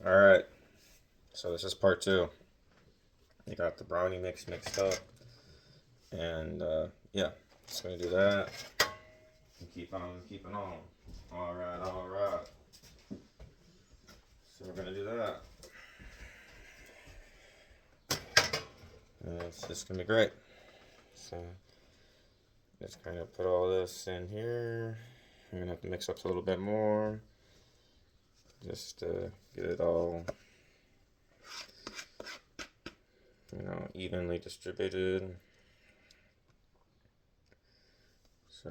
Alright, so this is part two. You got the brownie mix mixed up. And yeah, just gonna do that. And keep on keeping on. Alright, alright. So we're gonna do that. And it's just gonna be great. So just kind of put all this in here. I'm gonna have to mix up a little bit more. Just to get it all, evenly distributed. So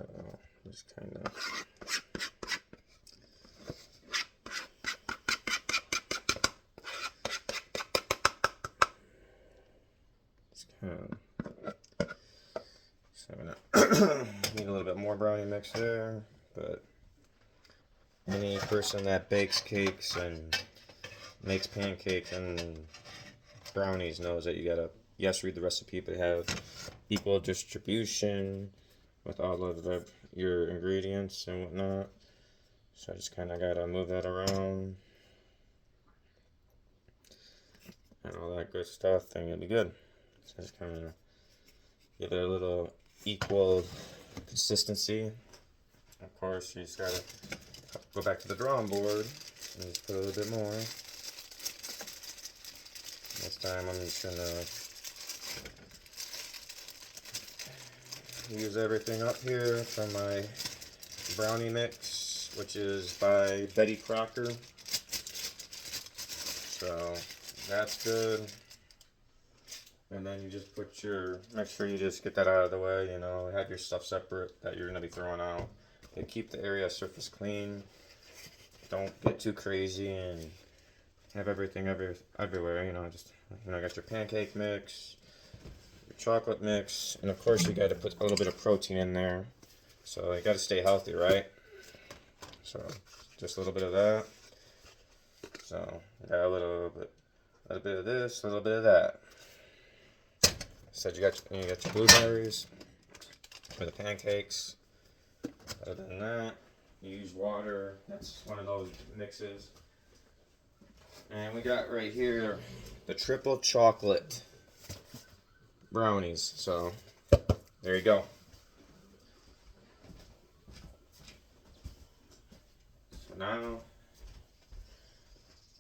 just kind of so I'm gonna need a little bit more brownie mix there, but any person that bakes cakes and makes pancakes and brownies knows that you gotta, yes, read the recipe, but have equal distribution with all of your ingredients and whatnot. So I just kind of gotta move that around and all that good stuff, and it'll be good. So just kind of give it a little equal consistency. Of course, you just gotta go back to the drawing board and just put a little bit more. This time I'm just gonna use everything up here from my brownie mix, which is by Betty Crocker. So that's good. And then you just make sure you just get that out of the way, have your stuff separate that you're gonna be throwing out. And keep the area surface clean. Don't get too crazy and have everything everywhere, I got your pancake mix, your chocolate mix, and of course you got to put a little bit of protein in there. So you got to stay healthy, right? So just a little bit of that. So got a little bit of this, a little bit of that. So you got your blueberries for the pancakes. Other than that, you use water. That's one of those mixes. And we got right here the triple chocolate brownies. So there you go. So now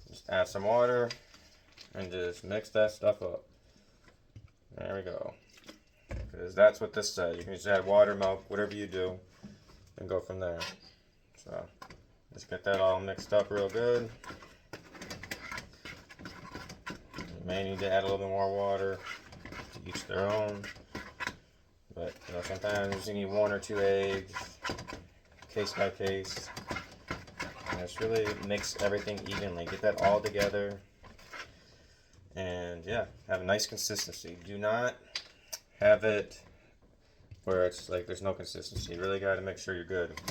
just add some water and just mix that stuff up. There we go. Because that's what this says. You can just add water, milk, whatever you do, and go from there. So just get that all mixed up real good. You may need to add a little bit more water, to each their own. But sometimes you need 1 or 2 eggs, case by case. And just really mix everything evenly. Get that all together. And yeah, have a nice consistency. Do not have it where it's like there's no consistency. You really got to make sure you're good.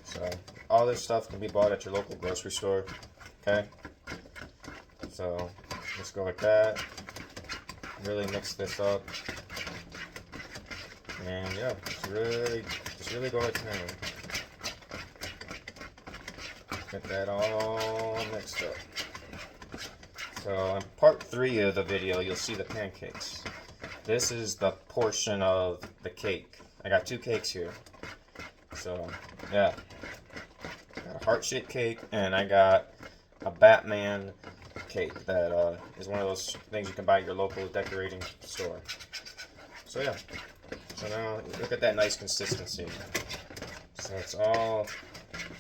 So all this stuff can be bought at your local grocery store. Okay? So just go like that. Really mix this up. And yeah, just really go like that. Get that all mixed up. So in part 3 of the video, you'll see the pancakes. This is the portion of the cake. I got 2 cakes here. So yeah, I got a heart-shaped cake, and I got a Batman cake that is one of those things you can buy at your local decorating store. So yeah, so now look at that nice consistency. So it's all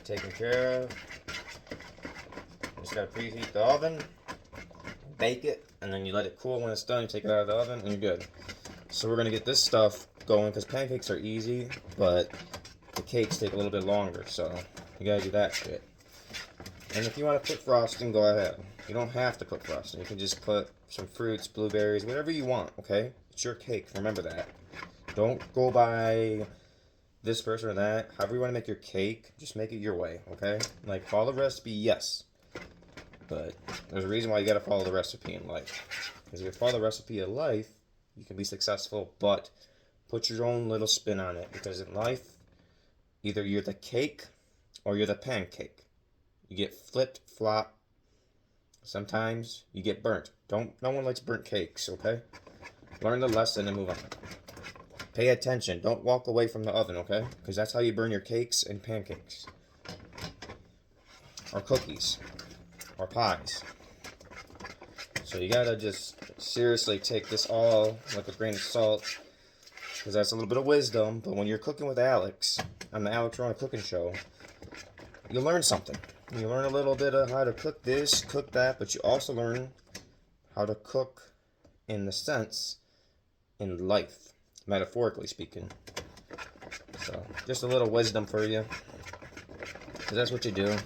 taken care of. Just gotta preheat the oven, bake it, and then you let it cool. When it's done, you take it out of the oven, and you're good. So we're gonna get this stuff going because pancakes are easy, but the cakes take a little bit longer. So you gotta do that shit. And if you want to put frosting, go ahead. You don't have to put frosting. You can just put some fruits, blueberries, whatever you want. Okay, it's your cake. Remember that. Don't go by this person or that. However you want to make your cake, just make it your way. Okay, like follow the recipe, yes. But there's a reason why you gotta follow the recipe in life. Because if you follow the recipe of life, you can be successful, but put your own little spin on it. Because in life, either you're the cake or you're the pancake. You get flipped, flop, Sometimes you get burnt. No one likes burnt cakes, okay? Learn the lesson and move on. Pay attention. Don't walk away from the oven, okay? Because that's how you burn your cakes and pancakes. Or cookies. Or pies. So you gotta just seriously take this all with a grain of salt. Because that's a little bit of wisdom. But when you're cooking with Alex, on the Alex Rona Cooking Show, you learn something. You learn a little bit of how to cook this, cook that, but you also learn how to cook in the sense in life, metaphorically speaking. So, just a little wisdom for you, because that's what you do.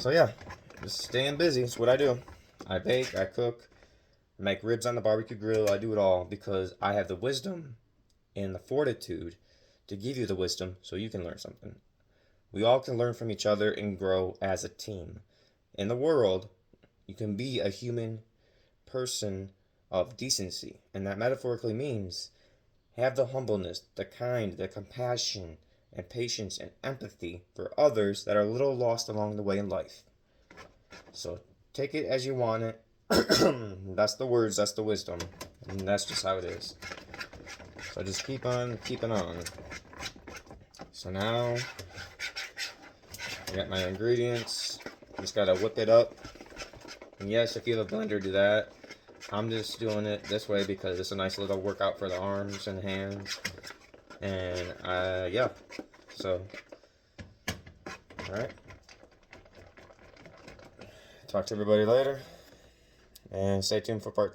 So yeah, just staying busy. It's what I do. I bake, I cook, make ribs on the barbecue grill. I do it all because I have the wisdom and the fortitude to give you the wisdom so you can learn something. We all can learn from each other and grow as a team. In the world, you can be a human person of decency, and that metaphorically means have the humbleness, the kind, the compassion, and patience and empathy for others that are a little lost along the way in life. So take it as you want it. That's the words, that's the wisdom, and that's just how it is. So just keep on keeping on. So now I got my ingredients. Just gotta whip it up. And yes, if you have a blender, do that. I'm just doing it this way because it's a nice little workout for the arms and hands. And yeah. So, alright. Talk to everybody later. And stay tuned for part 2.